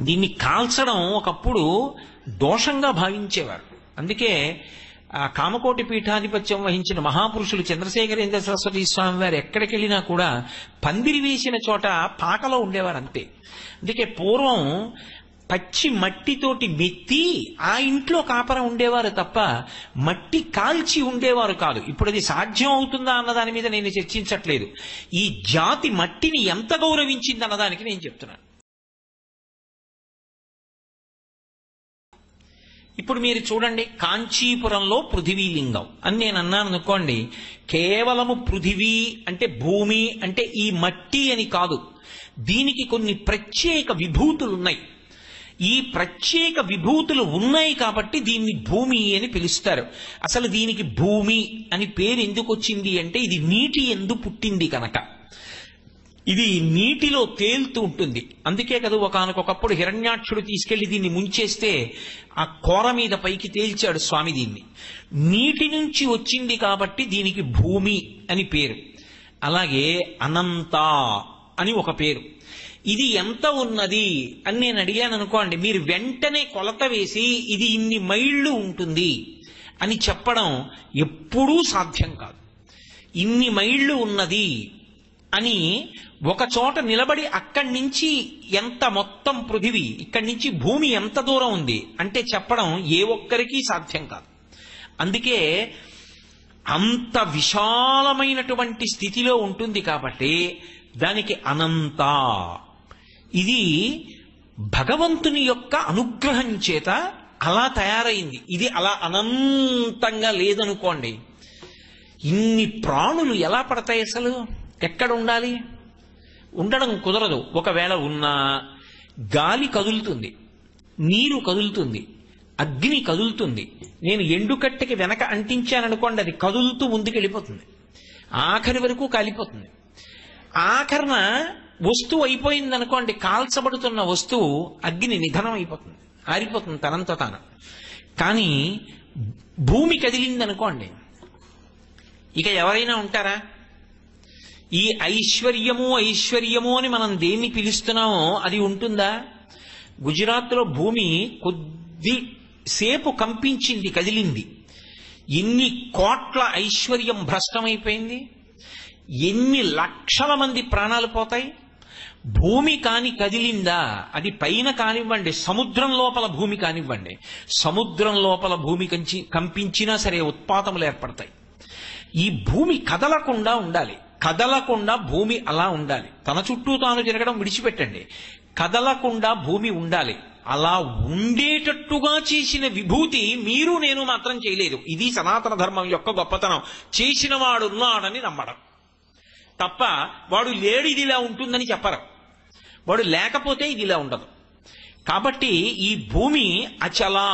దీన్ని కాల్చడం ఒకప్పుడు దోషంగా భావించేవారు. అందుకే ఆ కామకోటి పీఠాధిపత్యం వహించిన మహాపురుషులు చంద్రశేఖరేంద్ర సరస్వతి స్వామి వారు ఎక్కడికి వెళ్ళినా కూడా పందిరి వేసిన చోట పాకలో ఉండేవారు అంతే. అందుకే పూర్వం పచ్చి మట్టితోటి మెత్తి ఆ ఇంట్లో కాపరం ఉండేవారు తప్ప మట్టి కాల్చి ఉండేవారు కాదు. ఇప్పుడు అది సాధ్యం అవుతుందా అన్న దాని మీద నేను చర్చించట్లేదు. ఈ జాతి మట్టిని ఎంత గౌరవించింది అన్నదానికి నేను చెప్తున్నాను. ఇప్పుడు మీరు చూడండి, కాంచీపురంలో పృథివీలింగం అని నేను అన్నాను అనుకోండి, కేవలము పృథివీ అంటే భూమి అంటే ఈ మట్టి అని కాదు, దీనికి కొన్ని ప్రత్యేక విభూతులు ఉన్నాయి. ఈ ప్రత్యేక విభూతులు ఉన్నాయి కాబట్టి దీన్ని భూమి అని పిలుస్తారు. అసలు దీనికి భూమి అని పేరు ఎందుకు వచ్చింది అంటే ఇది నీటి యందు పుట్టింది కనుక. ఇది నీటిలో తేలుతూ ఉంటుంది. అందుకే కదా ఒకానొకప్పుడు హిరణ్యాక్షుడు తీసుకెళ్లి దీన్ని ముంచేస్తే ఆ కోర మీద పైకి తేల్చాడు స్వామి దీన్ని. నీటి నుంచి వచ్చింది కాబట్టి దీనికి భూమి అని పేరు. అలాగే అనంత అని ఒక పేరు. ఇది ఎంత ఉన్నది అని నేను అడిగాను అనుకోండి, మీరు వెంటనే కొలత వేసి ఇది ఇన్ని మైళ్ళు ఉంటుంది అని చెప్పడం ఎప్పుడూ సాధ్యం కాదు. ఇన్ని మైళ్ళు ఉన్నది అని ఒక చోట నిలబడి అక్కడి నుంచి ఎంత మొత్తం పృథివీ, ఇక్కడి నుంచి భూమి ఎంత దూరం ఉంది అంటే చెప్పడం ఏ ఒక్కరికి సాధ్యం కాదు. అందుకే అంత విశాలమైనటువంటి స్థితిలో ఉంటుంది కాబట్టి దానికి అనంత. ఇది భగవంతుని యొక్క అనుగ్రహం చేత అలా తయారైంది. ఇది అలా అనంతంగా లేదనుకోండి, ఇన్ని ప్రాణులు ఎలా పడతాయి? అసలు ఎక్కడ ఉండాలి? ఉండడం కుదరదు. ఒకవేళ ఉన్నా గాలి కదులుతుంది, నీరు కదులుతుంది, అగ్ని కదులుతుంది. నేను ఎండుకట్టెకి వెనక అంటించాననుకోండి, అది కదులుతూ ముందుకు వెళ్ళిపోతుంది, ఆఖరి వరకు కాలిపోతుంది. ఆఖరణ వస్తువు అయిపోయింది అనుకోండి, కాల్చబడుతున్న వస్తువు అగ్ని నిధనం అయిపోతుంది, ఆరిపోతుంది తనంత తాను. కానీ భూమి కదిలింది అనుకోండి, ఇక ఎవరైనా ఉంటారా? ఈ ఐశ్వర్యము ఐశ్వర్యము అని మనం దేన్ని పిలుస్తున్నామో అది ఉంటుందా? గుజరాత్లో భూమి కొద్ది సేపు కంపించింది, కదిలింది. ఎన్ని కోట్ల ఐశ్వర్యం భ్రష్టమైపోయింది, ఎన్ని లక్షల మంది ప్రాణాలు పోతాయి. భూమి కాని కదిలిందా, అది పైన కానివ్వండి, సముద్రం లోపల భూమి కానివ్వండి, సముద్రం లోపల భూమి కంపించినా సరే ఉత్పాతములు ఏర్పడతాయి. ఈ భూమి కదలకుండా ఉండాలి. కదలకుండా భూమి అలా ఉండాలి. తన చుట్టూ తాను తిరగడం విడిచిపెట్టండి, కదలకుండా భూమి ఉండాలి. అలా ఉండేటట్టుగా చేసిన విభూతి మీరు నేను మాత్రం చేయలేదు. ఇది సనాతన ధర్మం యొక్క గొప్పతనం. చేసిన వాడున్నాడని నమ్మడం తప్ప వాడు లేడు ఇది ఇలా ఉంటుందని చెప్పరు. వాడు లేకపోతే ఇది ఇలా ఉండదు. కాబట్టి ఈ భూమి అచలా,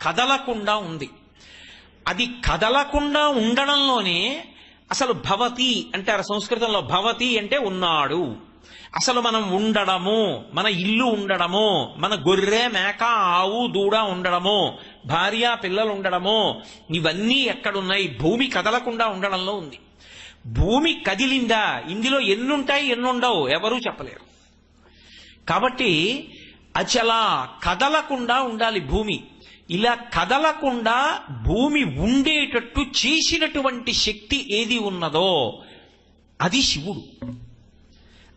కదలకుండా ఉంది. అది కదలకుండా ఉండడంలోనే అసలు భవతి అంటారు సంస్కృతంలో. భవతి అంటే ఉన్నాడు. అసలు మనం ఉండడము, మన ఇల్లు ఉండడము, మన గొర్రె మేక ఆవు దూడ ఉండడము, భార్య పిల్లలు ఉండడము, ఇవన్నీ ఎక్కడున్నాయి? భూమి కదలకుండా ఉండడంలో ఉంది. భూమి కదిలిందా, ఇందులో ఎన్నుంటాయి ఎన్నుండవు ఎవరూ చెప్పలేరు. కాబట్టి అచలా, కదలకుండా ఉండాలి భూమి. ఇలా కదలకుండా భూమి ఉండేటట్టు చేసినటువంటి శక్తి ఏది ఉన్నదో అది శివుడు.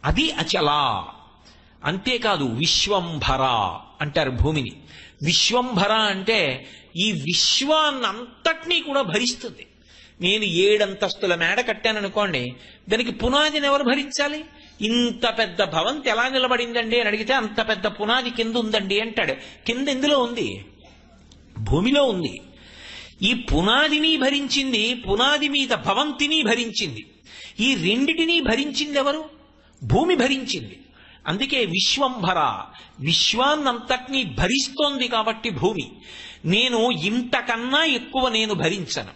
అది అచలా. అంతేకాదు విశ్వంభర అంటారు భూమిని. విశ్వంభర అంటే ఈ విశ్వాన్నంతటినీ కూడా భరిస్తుంది. నేను 7 అంతస్తుల మేడ కట్టాననుకోండి, దానికి పునాదిని ఎవరు భరించాలి? ఇంత పెద్ద భవంతి ఎలా నిలబడిందండి అని అడిగితే అంత పెద్ద పునాది కింద ఉందండి అంటాడు. కింద ఎందులో ఉంది? భూమిలో ఉంది. ఈ పునాదిని భరించింది, పునాది మీద భవంతిని భరించింది. ఈ రెండిటినీ భరించింది ఎవరు? భూమి భరించింది. అందుకే విశ్వంభర, విశ్వాన్నంతటినీ భరిస్తోంది కాబట్టి భూమి. నేను ఇంతకన్నా ఎక్కువ నేను భరించను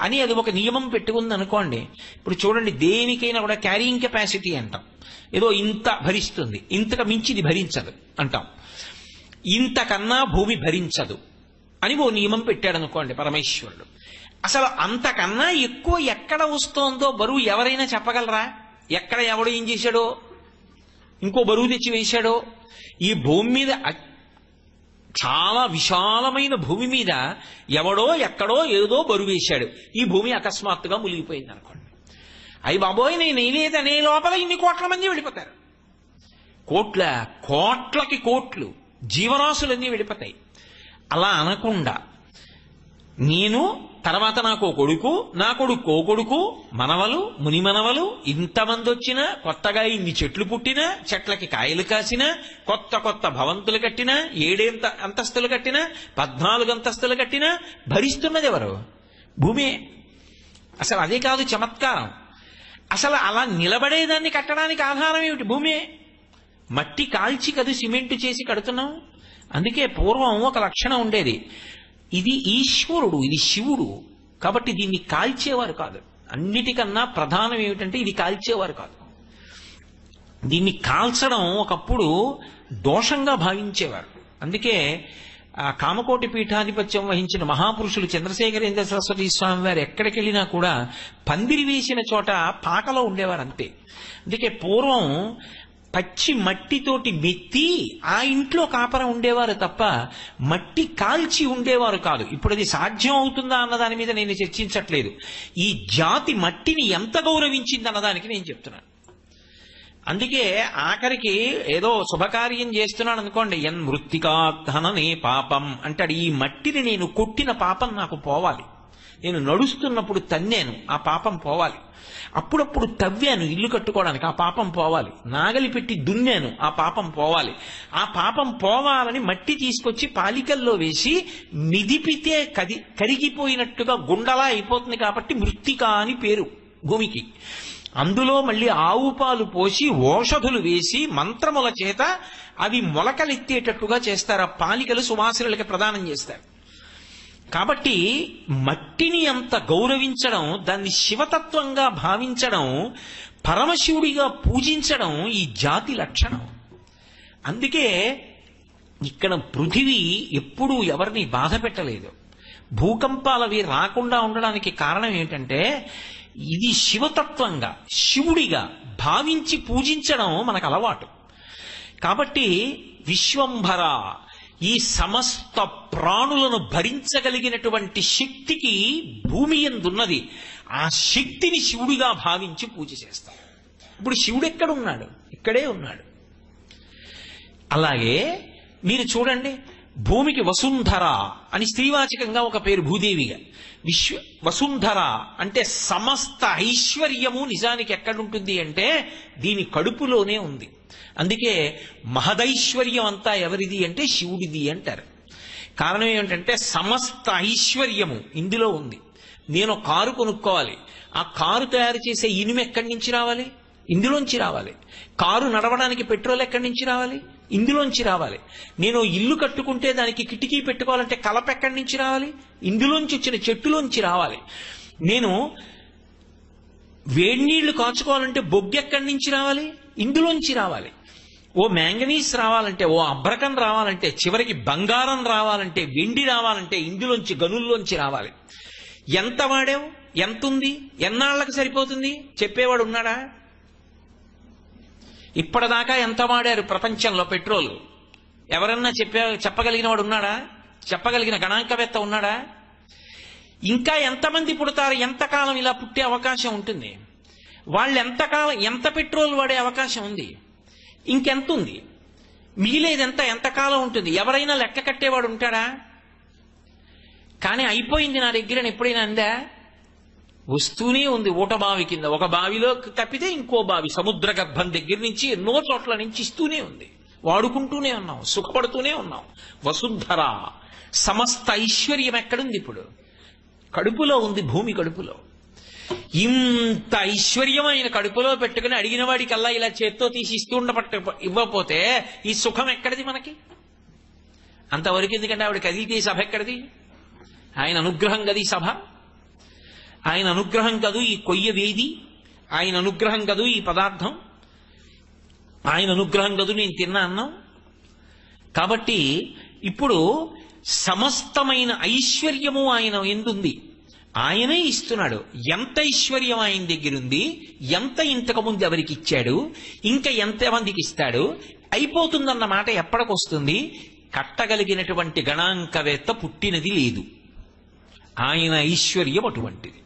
అని అది ఒక నియమం పెట్టుకుంది అనుకోండి. ఇప్పుడు చూడండి, దేనికైనా కూడా క్యారింగ్ కెపాసిటీ అంటాం. ఏదో ఇంత భరిస్తుంది, ఇంతకు మించిది భరించదు అంటాం. ఇంతకన్నా భూమి భరించదు అని ఓ నియమం పెట్టాడు అనుకోండి పరమేశ్వరుడు. అసలు అంతకన్నా ఎక్కువ ఎక్కడ వస్తోందో బరువు ఎవరైనా చెప్పగలరా? ఎక్కడ ఎవడు ఏం చేశాడో, ఇంకో బరువు తెచ్చి వేశాడో ఈ భూమి మీద చాలా విశాలమైన భూమి మీద ఎవడో ఎక్కడో ఏదో బరువేశాడు, ఈ భూమి అకస్మాత్తుగా మునిగిపోయింది అనుకోండి. అయ్యి బాబోయ్ నేను వేయలేదనే లోపల ఇన్ని కోట్ల మంది వెళ్ళిపోతారు. కోట్లకి కోట్లు జీవరాశులన్నీ వెళ్ళిపోతాయి. అలా అనకుండా నేను తర్వాత నాకు కొడుకు, నా కొడుకు కొడుకు, మనవలు మునిమనవలు ఇంతమంది వచ్చినా, కొత్తగా ఇన్ని చెట్లు పుట్టినా, చెట్లకి కాయలు కాసినా, కొత్త కొత్త భవంతులు కట్టినా, 7 అంతస్తులు కట్టినా, 14 అంతస్తులు కట్టినా భరిస్తున్నది ఎవరు? భూమే. అసలు అదే కాదు చమత్కారం. అసలు అలా నిలబడేదాన్ని కట్టడానికి ఆధారం ఏమిటి? భూమే. మట్టి కాల్చి కదా సిమెంటు చేసి కడుతున్నాం. అందుకే పూర్వం ఒక లక్షణం ఉండేది, ఇది ఈశ్వరుడు, ఇది శివుడు, కాబట్టి దీన్ని కాల్చేవారు కాదు. అన్నిటికన్నా ప్రధానం ఏమిటంటే ఇది కాల్చేవారు కాదు. దీన్ని కాల్చడం ఒకప్పుడు దోషంగా భావించేవారు. అందుకే కామకోటి పీఠాధిపత్యం వహించిన మహాపురుషులు చంద్రశేఖరేంద్ర సరస్వతి స్వామి వారు ఎక్కడికి వెళ్ళినా కూడా పందిరి వేసిన చోట పాకలో ఉండేవారు అంతే. అందుకే పూర్వం పచ్చి మట్టితోటి మెత్తి ఆ ఇంట్లో కాపరం ఉండేవారు తప్ప మట్టి కాల్చి ఉండేవారు కాదు. ఇప్పుడు అది సాధ్యం అవుతుందా అన్న దాని మీద నేను చర్చించట్లేదు. ఈ జాతి మట్టిని ఎంత గౌరవించింది అన్నదానికి నేను చెప్తున్నాను. అందుకే ఆఖరికి ఏదో శుభకార్యం చేస్తున్నాను అనుకోండి, ఎన్ మృత్తికాధననే పాపం అంటాడు. ఈ మట్టిని నేను కొట్టిన పాపం నాకు పోవాలి, నేను నడుస్తున్నప్పుడు తన్నాను ఆ పాపం పోవాలి, అప్పుడప్పుడు తవ్వాను ఇల్లు కట్టుకోవడానికి ఆ పాపం పోవాలి, నాగలి పెట్టి దున్నాను ఆ పాపం పోవాలి. ఆ పాపం పోవాలని మట్టి తీసుకొచ్చి పాలికల్లో వేసి మిదిపితే కరిగిపోయినట్టుగా గుండలా అయిపోతుంది. కాబట్టి మృత్తిక అని పేరు భూమికి. అందులో మళ్ళీ ఆవు పాలు పోసి ఓషధులు వేసి మంత్రముల చేత అవి మొలకలెత్తేటట్టుగా చేస్తారు. ఆ పాలికలు సువాసనలకి ప్రదానం చేస్తారు. కాబట్టి మట్టిని అంత గౌరవించడం, దాన్ని శివతత్వంగా భావించడం, పరమశివుడిగా పూజించడం ఈ జాతి లక్షణం. అందుకే ఇక్కడ పృథివీ ఎప్పుడూ ఎవరిని బాధ పెట్టలేదు. భూకంపాలవి రాకుండా ఉండడానికి కారణం ఏంటంటే ఇది శివతత్వంగా, శివుడిగా భావించి పూజించడం మనకు అలవాటు. కాబట్టి విశ్వంభర, ఈ సమస్త ప్రాణులను భరించగలిగినటువంటి శక్తికి భూమి యందున్నది. ఆ శక్తిని శివుడిగా భావించి పూజ చేస్తాం. ఇప్పుడు శివుడు ఎక్కడున్నాడు? ఇక్కడే ఉన్నాడు. అలాగే మీరు చూడండి, భూమికి వసుంధర అని స్త్రీవాచకంగా ఒక పేరు భూదేవిగా. వసుంధర అంటే సమస్త ఐశ్వర్యము నిజానికి ఎక్కడుంటుంది అంటే దీని కడుపులోనే ఉంది. అందుకే మహదైశ్వర్యం అంతా ఎవరిది అంటే శివుడిది అంటారు. కారణం ఏమిటంటే సమస్త ఐశ్వర్యము ఇందులో ఉంది. నేను కారు కొనుక్కోవాలి, ఆ కారు తయారు చేసే ఇనుము ఎక్కడి నుంచి రావాలి? ఇందులోంచి రావాలి. కారు నడవడానికి పెట్రోల్ ఎక్కడి నుంచి రావాలి? ఇందులోంచి రావాలి. నేను ఇల్లు కట్టుకుంటే దానికి కిటికీ పెట్టుకోవాలంటే కలప ఎక్కడి నుంచి రావాలి? ఇందులోంచి వచ్చిన చెట్టులోంచి రావాలి. నేను వేడి నీళ్లు కాచుకోవాలంటే బొగ్గు ఎక్కడి నుంచి రావాలి? ఇందులోంచి రావాలి. ఓ మ్యాంగనీస్ రావాలంటే, ఓ అబ్రకం రావాలంటే, చివరికి బంగారం రావాలంటే, వెండి రావాలంటే ఇందులోంచి గనుల్లోంచి రావాలి. ఎంత వాడావు? ఎంతుంది? ఎన్నాళ్లకు సరిపోతుంది? చెప్పేవాడు ఉన్నాడా? ఇప్పటిదాకా ఎంత వాడారు ప్రపంచంలో పెట్రోల్? ఎవరన్నా చెప్పగలిగిన వాడు ఉన్నాడా? చెప్పగలిగిన గణాంకవేత్త ఉన్నాడా? ఇంకా ఎంతమంది పుడతారు? ఎంతకాలం ఇలా పుట్టే అవకాశం ఉంటుంది? వాళ్ళు ఎంతకాలం ఎంత పెట్రోల్ వాడే అవకాశం ఉంది? ఇంకెంత ఉంది? మిగిలేదెంత? ఎంతకాలం ఉంటుంది? ఎవరైనా లెక్క కట్టేవాడు ఉంటాడా? కానీ అయిపోయింది నా దగ్గర ఎప్పుడైనా అందా? వస్తూనే ఉంది. ఊట బావి కింద ఒక బావిలో తప్పితే ఇంకో బావి సముద్ర గర్భం దగ్గర నుంచి ఎన్నో చోట్ల నుంచి ఇస్తూనే ఉంది. వాడుకుంటూనే ఉన్నాం, సుఖపడుతూనే ఉన్నాం. వసుంధర, సమస్త ఐశ్వర్యం ఎక్కడుంది? ఇప్పుడు కడుపులో ఉంది, భూమి కడుపులో. ఇంత ఐశ్వర్యం ఆయన కడుపులో పెట్టుకుని అడిగిన వాడికల్లా ఇలా చేత్తో తీసి ఇస్తూ ఇవ్వకపోతే ఈ సుఖం ఎక్కడిది మనకి? అంతవరకు ఎందుకంటే ఆవిడ కదిలితే సభ ఎక్కడిది? ఆయన అనుగ్రహం గది సభ, ఆయన అనుగ్రహం కదూ ఈ కొయ్య వేది, ఆయన అనుగ్రహం కదూ ఈ పదార్థం, ఆయన అనుగ్రహం కదూ నేను తిన్నా అన్నం. కాబట్టి ఇప్పుడు సమస్తమైన ఐశ్వర్యము ఆయన ఎందుంది, ఆయనే ఇస్తున్నాడు. ఎంత ఐశ్వర్యం ఆయన దగ్గర ఉంది, ఎంత ఇంతకుముందు ఎవరికి ఇచ్చాడు, ఇంకా ఎంతమందికి ఇస్తాడు, అయిపోతుందన్న మాట ఎప్పటికొస్తుంది? కట్టగలిగినటువంటి గణాంకవేత్త పుట్టినది లేదు. ఆయన ఐశ్వర్యం అటువంటిది.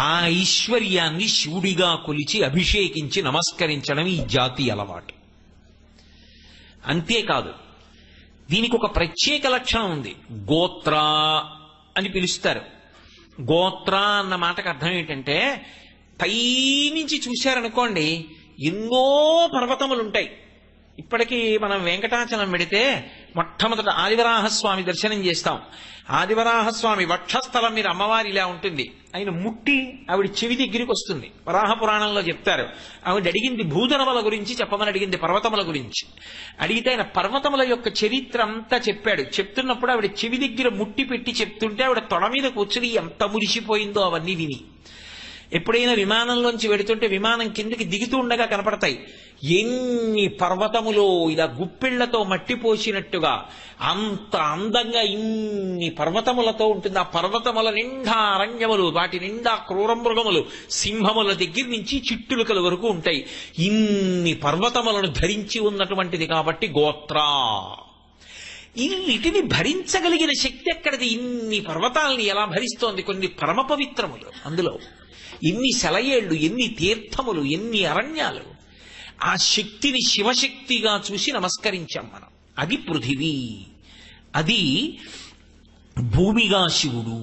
ఆ ఐశ్వర్యాన్ని శివుడిగా కొలిచి అభిషేకించి నమస్కరించడం ఈ జాతి అలవాటు. అంతేకాదు, దీనికి ఒక ప్రత్యేక లక్షణం ఉంది. గోత్ర అని పిలుస్తారు. గోత్ర అన్న మాటకు అర్థం ఏంటంటే, పైనుంచి చూశారనుకోండి ఎన్నో పర్వతములు ఉంటాయి. ఇప్పటికీ మనం వెంకటాచలం పెడితే మొట్టమొదట ఆదివరాహస్వామి దర్శనం చేస్తాం. ఆదివరాహస్వామి వక్షస్థలం మీద అమ్మవారి ఇలా ఉంటుంది. ఆయన ముట్టి ఆవిడ చెవి దగ్గరికి వస్తుంది. వరాహ పురాణంలో చెప్తారు. ఆవిడ అడిగింది భూధనముల గురించి చెప్పమని అడిగింది, పర్వతముల గురించి అడిగితే ఆయన పర్వతముల యొక్క చరిత్ర అంతా చెప్పాడు. చెప్తున్నప్పుడు ఆవిడ చెవి దగ్గర ముట్టి పెట్టి చెప్తుంటే ఆవిడ తొడ మీద కూర్చుని ఎంత మురిసిపోయిందో అవన్నీ విని. ఎప్పుడైనా విమానంలోంచి వెడుతుంటే విమానం కిందకి దిగుతూ ఉండగా కనపడతాయి ఎన్ని పర్వతములు ఇలా గుప్పిళ్లతో మట్టి పోసినట్టుగా. అంత అందంగా ఇన్ని పర్వతములతో ఉంటుంది. ఆ పర్వతముల నిండా అరణ్యములు, వాటి నిండా క్రూరమృగములు, సింహముల దగ్గర నుంచి చిట్టులుకల వరకు ఉంటాయి. ఇన్ని పర్వతములను ధరించి ఉన్నటువంటిది కాబట్టి గోత్ర. ఇన్నిటిని భరించగలిగిన శక్తి ఎక్కడిది? ఇన్ని పర్వతాలని ఎలా భరిస్తోంది? కొన్ని పరమ పవిత్రములు అందులో. ఎన్ని సెలయేళ్లు, ఎన్ని తీర్థములు, ఎన్ని అరణ్యాలు. ఆ శక్తిని శివశక్తిగా చూసి నమస్కరించాం మనం. అది పృథివీ, అది భూమిగా శివుడు.